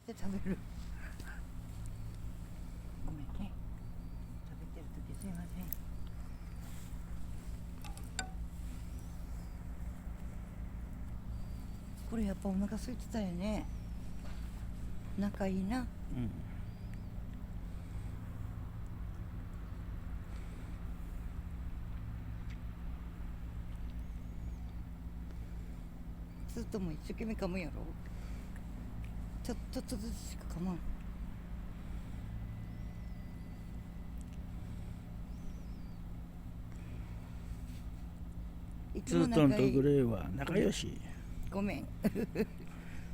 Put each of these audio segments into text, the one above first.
して食べる。ごめんね、食べてる時すいません。これやっぱお腹空いてたよね。仲いいな。ずっとも一生懸命噛むやろ。ちょっとずつしか噛まん。いつツートンとグレーは仲良し。ごめん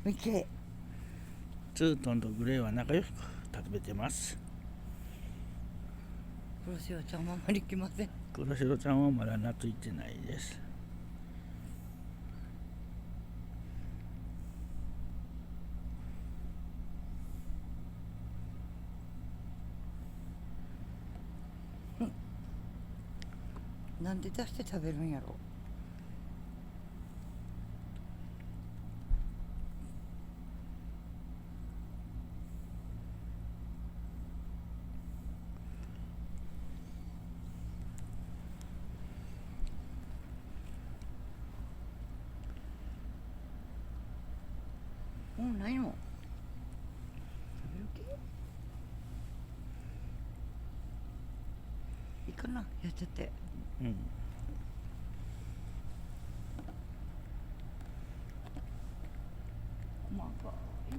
見て、ツートンとグレーは仲良く食べてます。黒潮ちゃんはあまり来ません。黒白ちゃんはまだ夏行ってないです。なんで出して食べるんやろ。もうないの。食べる気いいかな、やっちゃって。細かいな。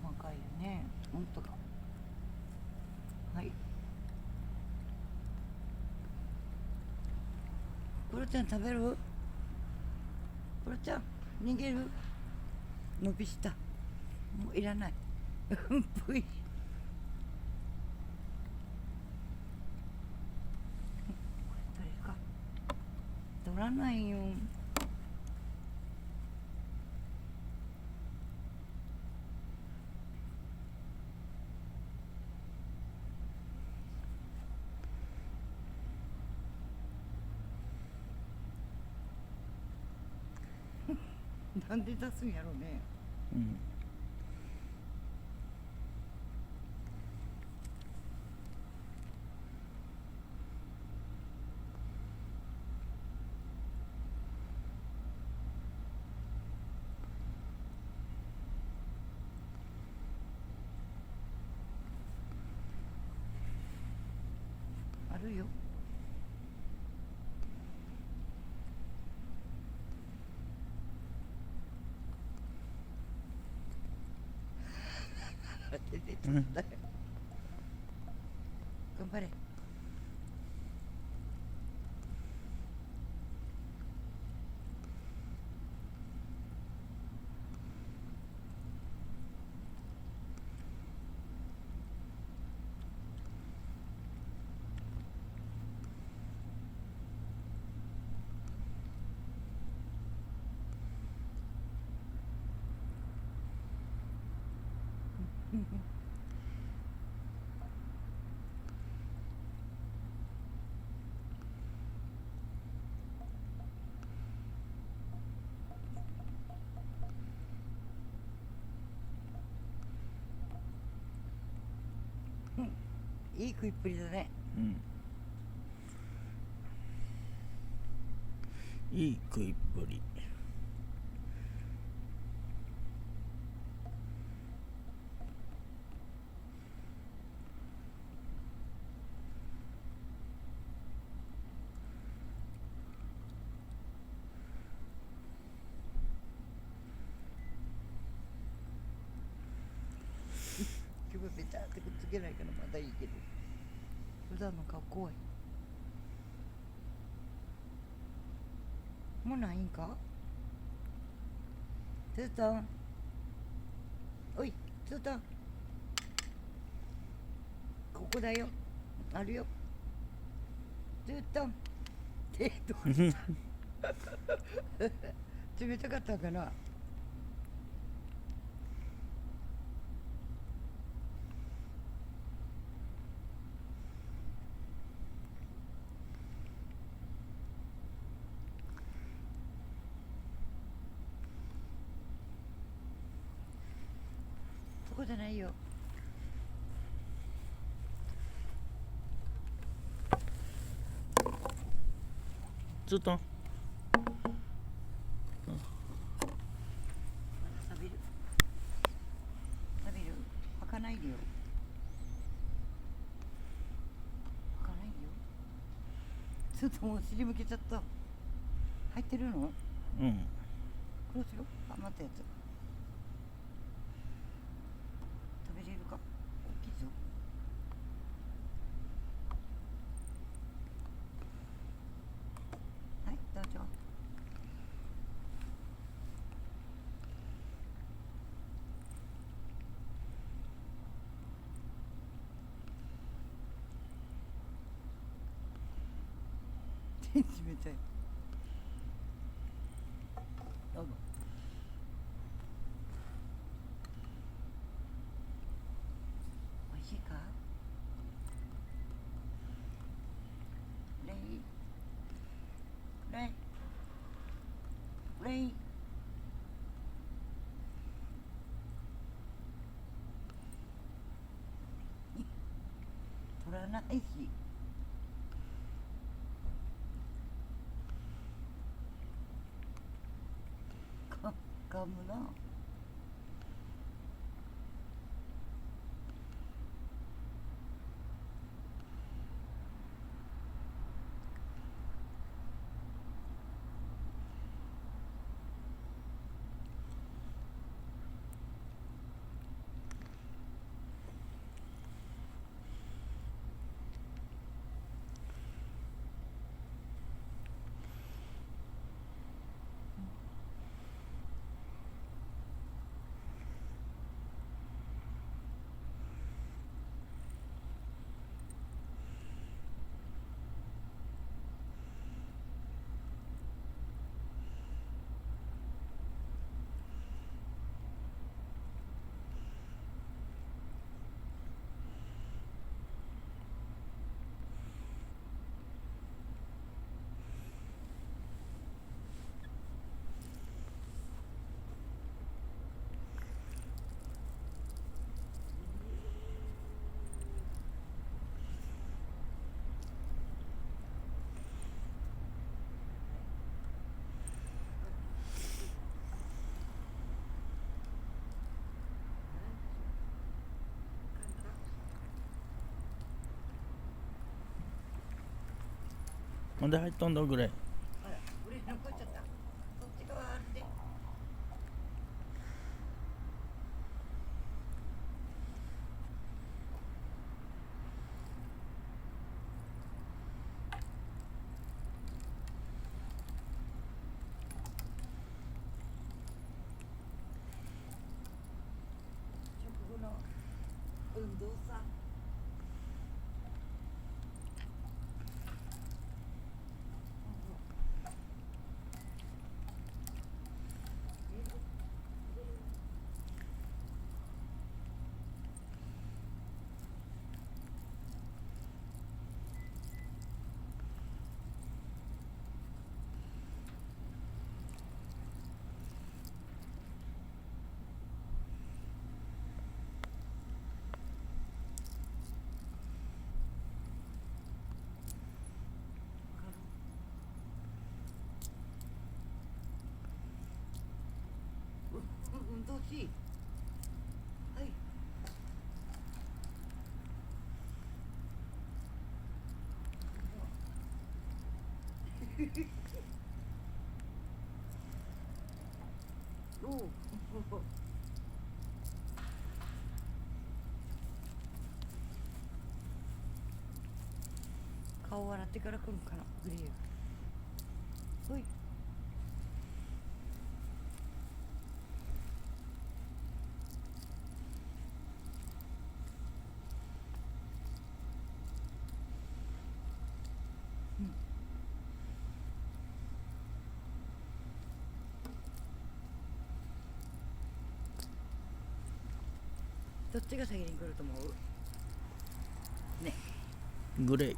細かいよね、ほんとだ。はい、クロちゃん食べる。クロちゃん逃げる。伸びした、もういらないぷい。どれか取らないよ。なんで出すんやろね。あるよ。出てたんだよ。頑張れ。いい食いっぷりだね。いい食いっぷり。今日はベタってくっつけないからまだいいけど、普段の顔怖い。もうないんか。ツータン、おいツータン、ここだよ、あるよ。ツータン手どうした冷たかったかな。そこじゃないよ。ツートン。錆びる。錆びる。開かないでよ。開かないでよ。ちょっともう尻向けちゃった。入ってるの？うん。こうしろ。余ったやつ。食べれるか。大きいぞ。はい、どうぞ。冷たい。どうぞ。おいしいか？レイレイレイ。取らないし。噛むな。なんで入っとんだグレー。あら、グレー残っちゃった。そっち側あるで。食後の運動さ。運動し。はい。おお。顔を洗ってから来るかな、グリーン。ほい。どっちが先に来ると思う？ね。グレー。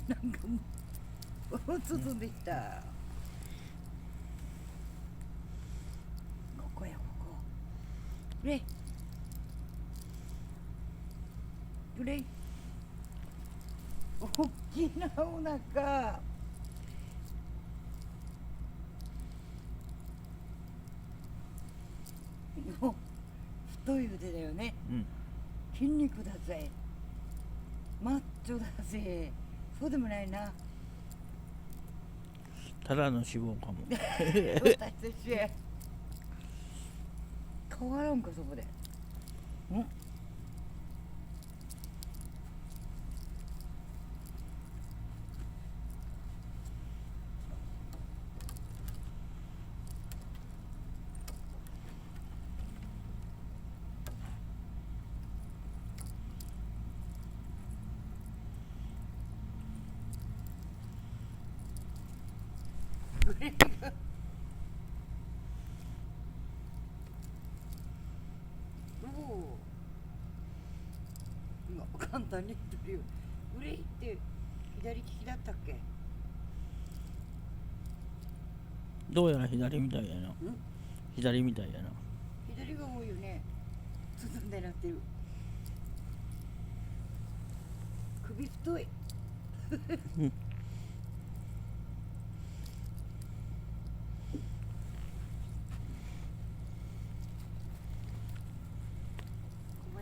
なんかもう進んできた。グレイグレイ大きなお腹もう太い腕だよね。うん。筋肉だぜ。マッチョだぜ。そうでもないな。ただの脂肪かも。私と一緒や。変わらんかそこで。んおお今簡単に言ってるよ。グレイって左利きだったっけ？どうやら左みたいやな。左みたいやな。左が多いよね。進んでなってる。首太い。困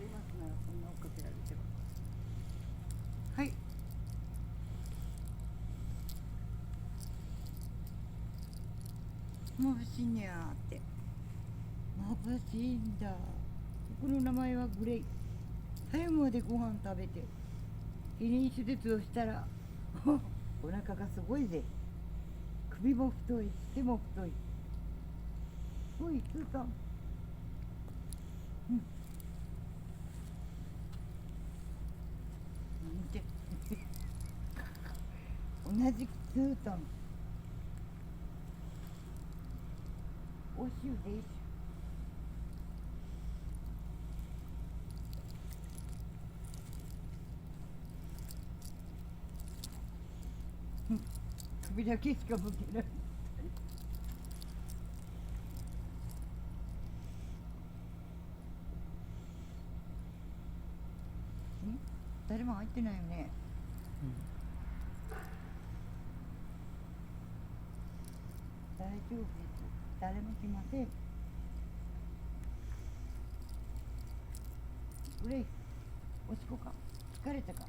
りますな、そんな追っかけられても。はい。眩しいにゃーって。眩しいんだ。僕の名前はグレイ。最後までご飯食べて避妊手術をしたらお腹がすごいぜ。首も太い、手も太い。おい、スーさん。見て同じスータン。おしゅうでしゅ。首だけしか向けない。誰も入ってないよね。大丈夫です。誰も来ません。グレイ、おしこか。疲れたか。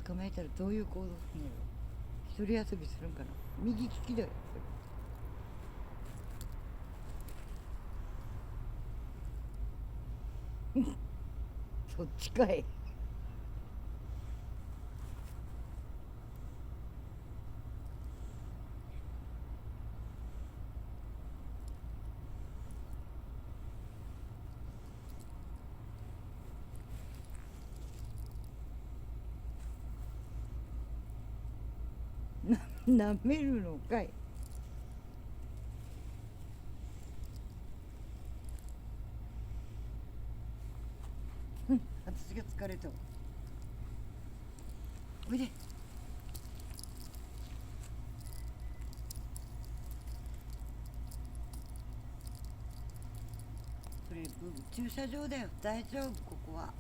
捕まえたらどういう行動するのよ。一人遊びするんかな。右利きだよ。そっちかい。なめるのかい。私が疲れたわ。おいで。これ駐車場だよ。大丈夫、ここは。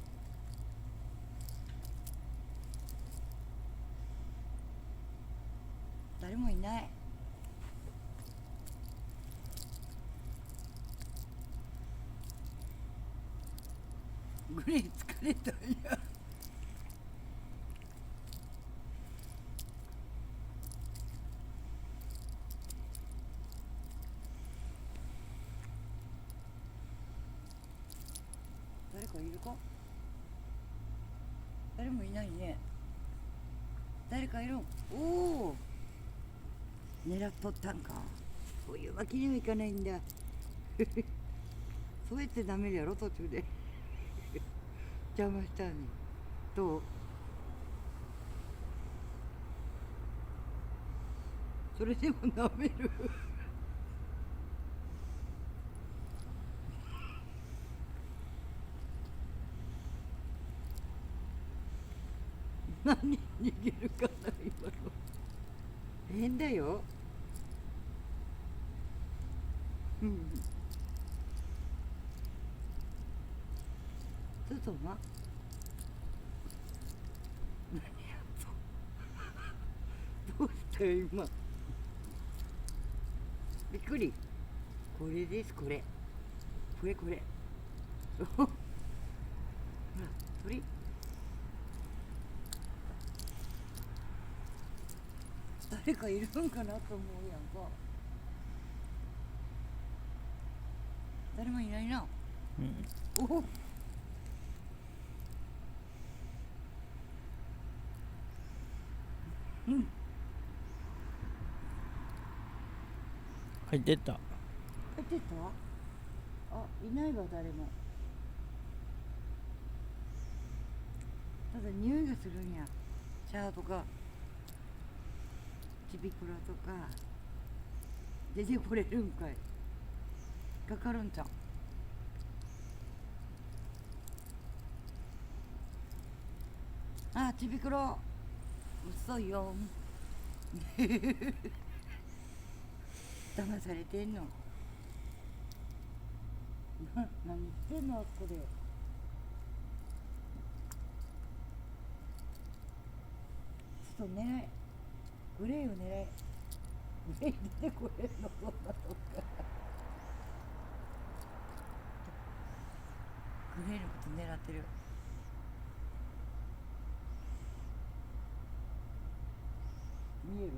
誰もいない。グレイ疲れたんや。誰かいるか？誰もいないね。誰かいるん？おお。狙っとったんか。そういうわけにはいかないんだ。そうやってダメやろ、途中で。邪魔したのに。どう？それでも舐める。何逃げるかな今の。変だよ。うん。ちょっと何やったどうしたよ今。びっくり。これです、これ。これこれ。ほら、鳥。誰かいるんかなと思うやんか。誰もいないな。うん。おお。うん。入ってった。入ってった。あ、いないわ誰も。ただ匂いがするんや。チャーとかちびくらとか出てこれるんかい。かかるんちゃう。あ、ちびくろ嘘よ。騙されてんの。何してんのあそこで。ちょっと狙いグレーを狙い。グレー出てこれんのそんなとこから。グレーのこと狙ってる。見える。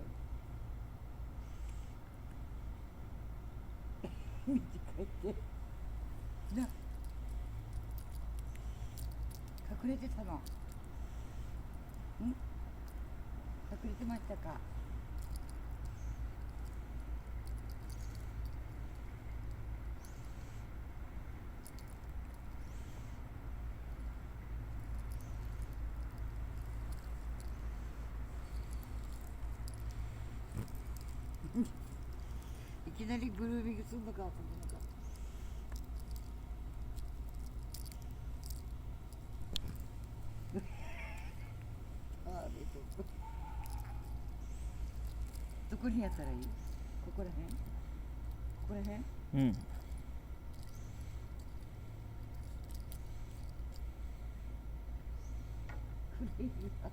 短いってな。隠れてたの。ん隠れてましたか。いきなりグルーミングすんのかと思うのか。あれどこにやったらいい。ここらへん。ここらへん。うん。フレーズが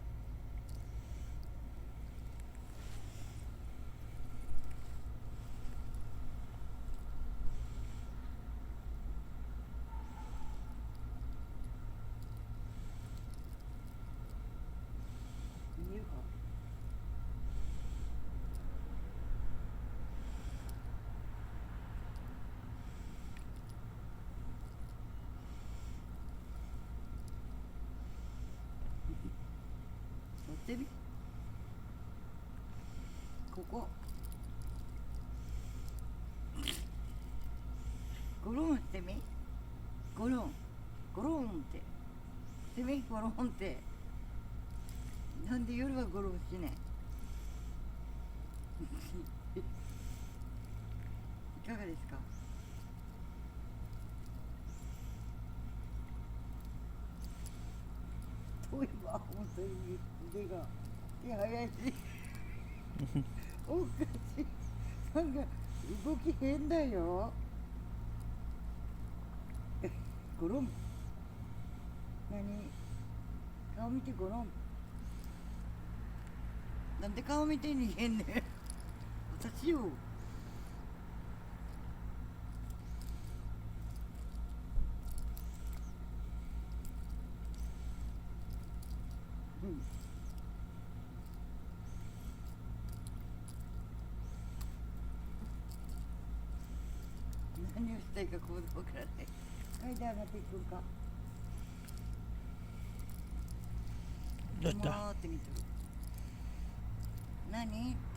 見えるか。乗ってみ。ここゴロンしてみ。ゴロンゴロンってしてみ。ゴロンって。なんで夜はゴロンしねえ。いかがですか。遠いわ本当に。手早いしおかしい。なんか動き変だよ。ゴロン。何。顔見てゴロン。なんで顔見て逃げんねん。私よ。うん。何をしたいか行動わからない。階段上がっていくんか。どうした。もうって見てる。何って。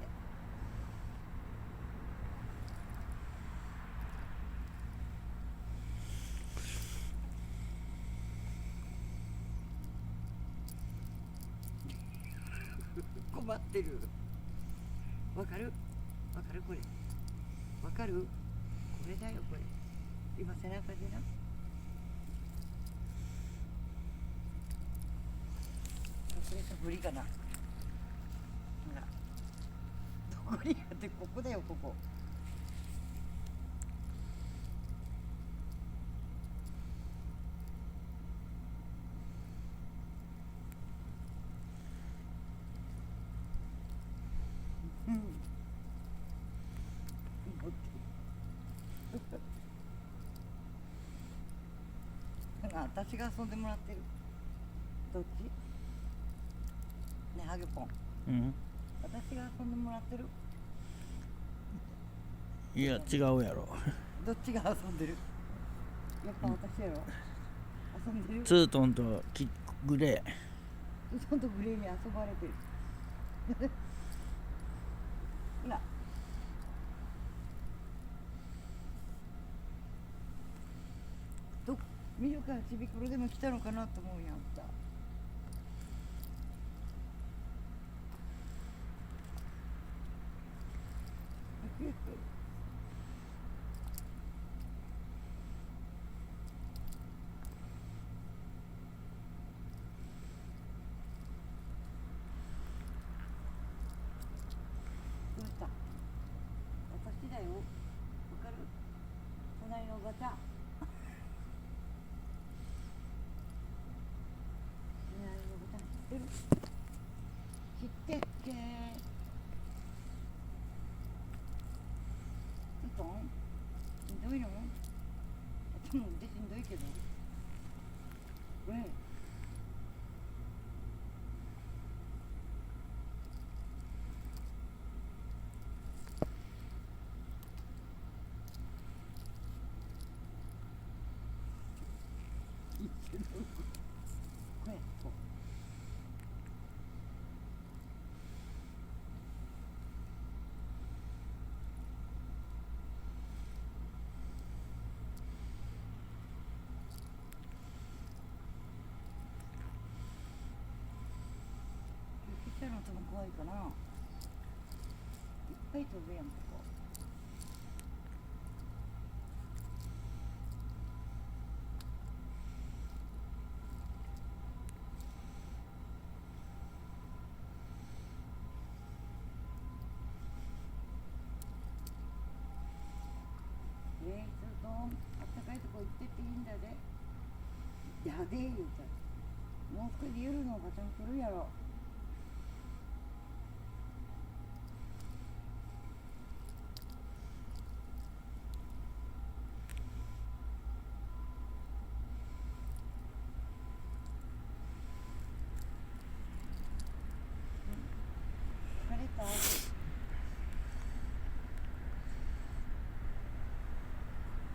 困ってる。わかる。わかるこれ。わかる。これだよこれ。今背中でな。隠れて。ブリかな。ほらどこにあってここだよここ。うん。持ってる。なんか私が遊んでもらってる。どっち？ねハゲポン。うん。私が遊んでもらってる。いや違うやろ。どっちが遊んでる？やっぱ私やろ。遊んでる。ツートンとグレちゃんとグレーに遊ばれてる。ほら。見るからちびくろでも来たのかなと思うやんあんた。どうした？私だよ。わかる？隣のおばちゃん。隣のおばちゃん知ってる？知ってっけ？うとん？しんどいの？私も腕しんどいけど。ねえ。これこう。ちっちゃいのとも怖いかな。いっぱい飛ぶやんここ。ちょっとあったかいとこ行ってっていいんだで。やで言うたら。もう少し夜のおばちゃん来るやろ。疲れた？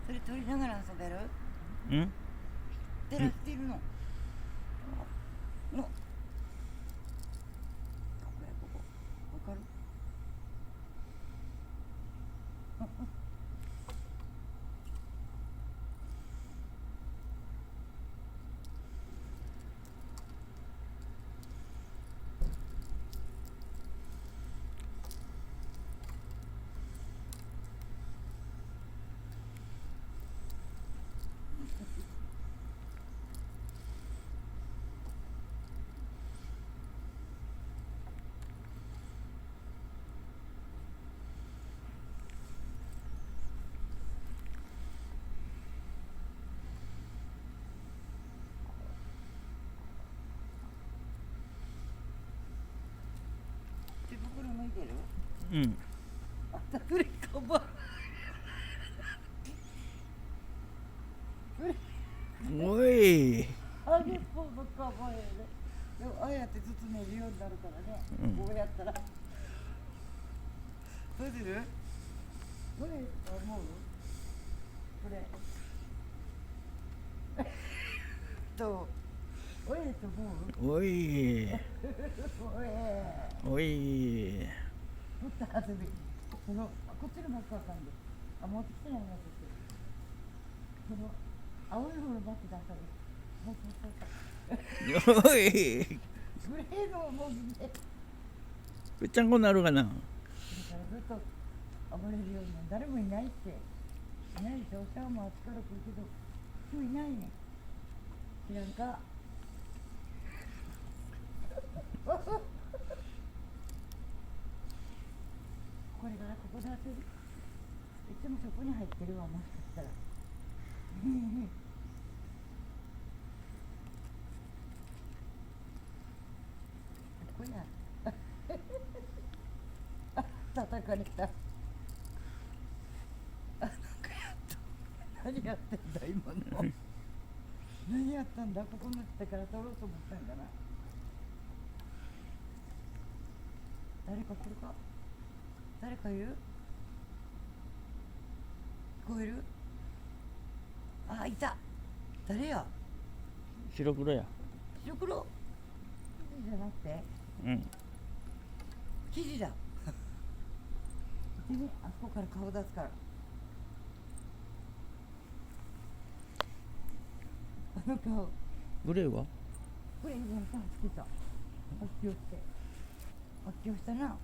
それ撮りながら遊べる？うん。照らしてるの。の。ここやここ。わかる？手袋脱いでる？うん。あんたそれかばん。それおい。ハゲポンのカバンやね。でもああやって包めるようになるからね。こうやったら。どうする？どれ思う？これ。どう？おえと思う？おい。おえ。おい。もっと外れ。このこっちのバッグわかんで。あ、持ってきてないなとして。この青い方のバッグ出され。もうそうそうそう。おい。グレーのもぎで。ぺっちゃんこになるかな。だからずっと暴れるように誰もいないって。いないでしょ。お茶もあっちから来るけど、今日いないね。知らんか。これからここで当てる。いつもそこに入ってるわ、もしかしたら。これや。あ、叩かれた。あ、なんかやった。何やってんだ今の。何やったんだ、ここになったから取ろうと思ったんだな。誰か来るか。誰かいる。聞こえる。あ、いた。誰や。白黒や。白黒じゃなくてうん。生地だ。でね、あそこから顔出すから。あの顔。グレーはこれじゃなくてつけた。発表して。発表したな。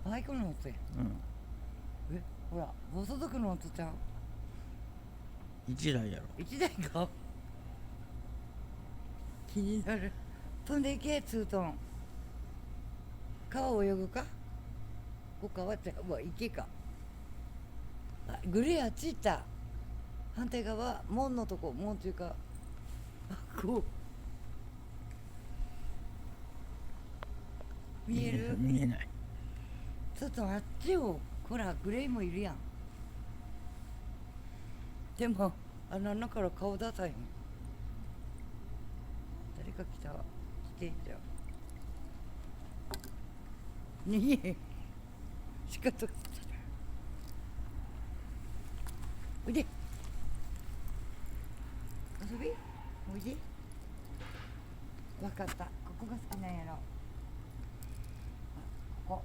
バイクの音や。うん。え、ほら、暴走族の音ちゃう。一台やろ。一台か。気になる。飛んでいけ、ツートン。川泳ぐか。ここ川って、うわ、池か。あ、グレーあっち行った。反対側、門のとこ、門っていうか。あ、こう。見える。見えない。ちょっとあっちよ。ほら、グレーもいるやん。でも、あの穴から顔出さへん。誰か来た。来てんじゃん。逃げ。しかと。おいで。遊び。おいで。わかった。ここが好きなんやろ。あ、ここ。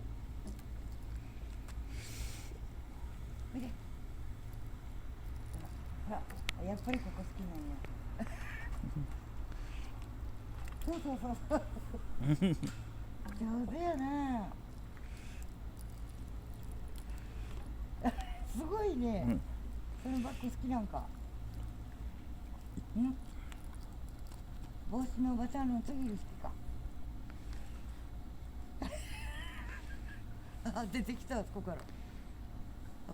おいで。ほら、やっぱりここ好きなんや。そうそうそうそう。上手やな。すごいね。うん。そのバッグ好きなんか。ん。帽子のおばちゃんの次好きか。あ、出てきた、あそこから。あ、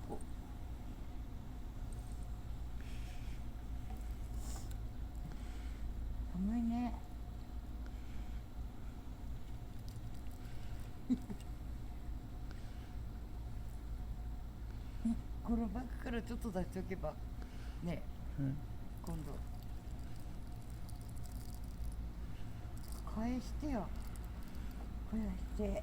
こう。寒いね。このバッグからちょっと出しておけばね、うん。今度返してよ。返して。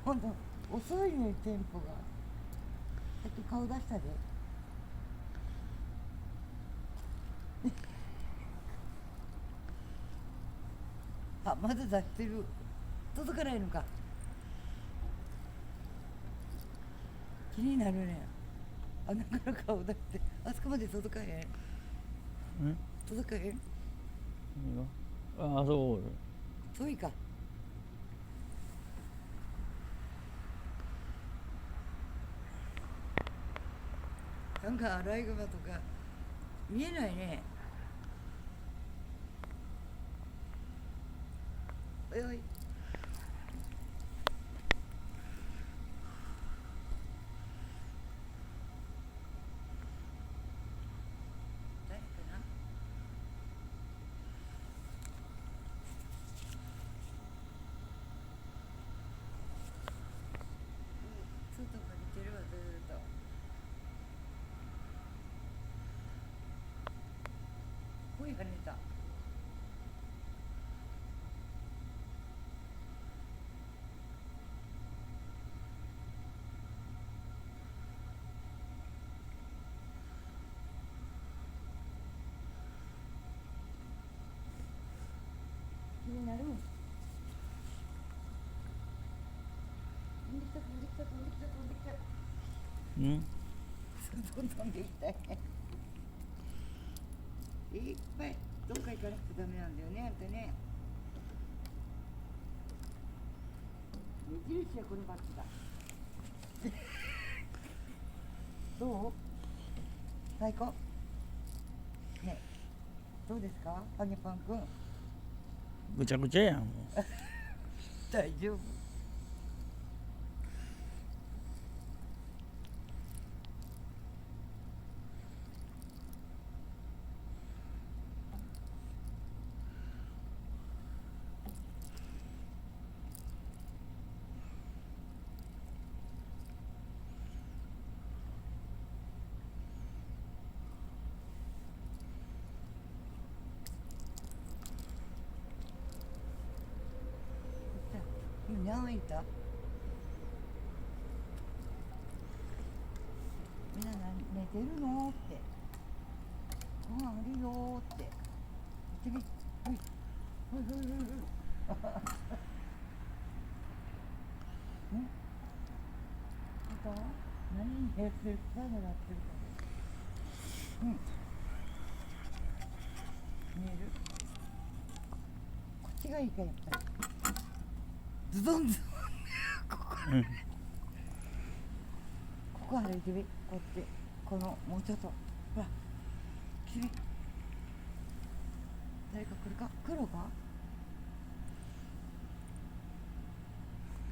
今度遅いね、テンポが。さっき顔出したで。あ、まだ出してる。届かないのか。気になるね。穴から顔出して、あそこまで届かへん。うん。届かへん。何が。あ、そう。遠いか。なんかアライグマとか見えないね。おいおい。誰かな。外が出てるわ、ずーっと。声が出た。気になる。飛んできた、飛んできた、飛んできた、飛んできた。うん。どんどんでいきたいね。いっぱい。どっか行かなくてダメなんだよね、あんたね。目印はこのバッグだ。どう。最高。ね。どうですか揚げパンくん。ぐちゃぐちゃやんもう大丈夫。何いたみんな寝てるのってご飯あるよって言ってみ。ほいほいほいほいほいあと何やってるかなってるか見える。こっちがいいかやっぱりズドンズドンうんここ歩いてみ。こっちこのもうちょっとほら君誰か来るか。来るか。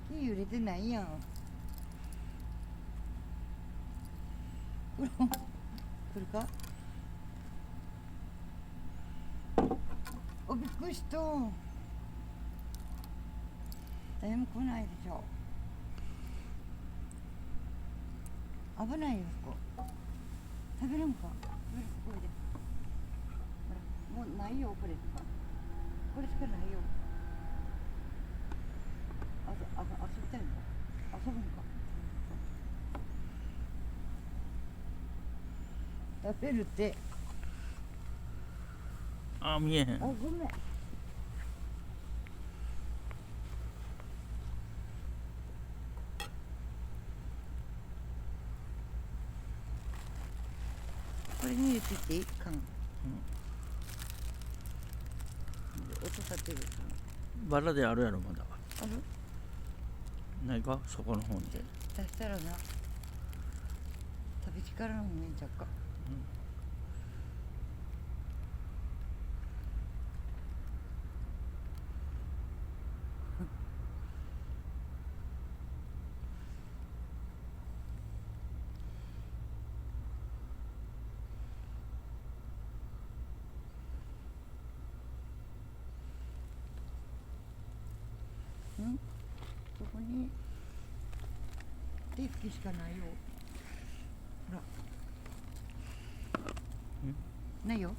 木揺れてないやん。来るか。びっくりした。誰も来ないでしょ。危ないよここ。食べるんか。これでほらもうないよこれしか。これしかないよ。遊びたいの。遊ぶんか。食べるって。あ見えへんごめん。これに入れていっていいかん。音立てる。バラであるやろまだある。ないかそこの方に出したらな。食べ力の方がいいんちゃうか。そこに手つきしかないよ。ほら。ないよ。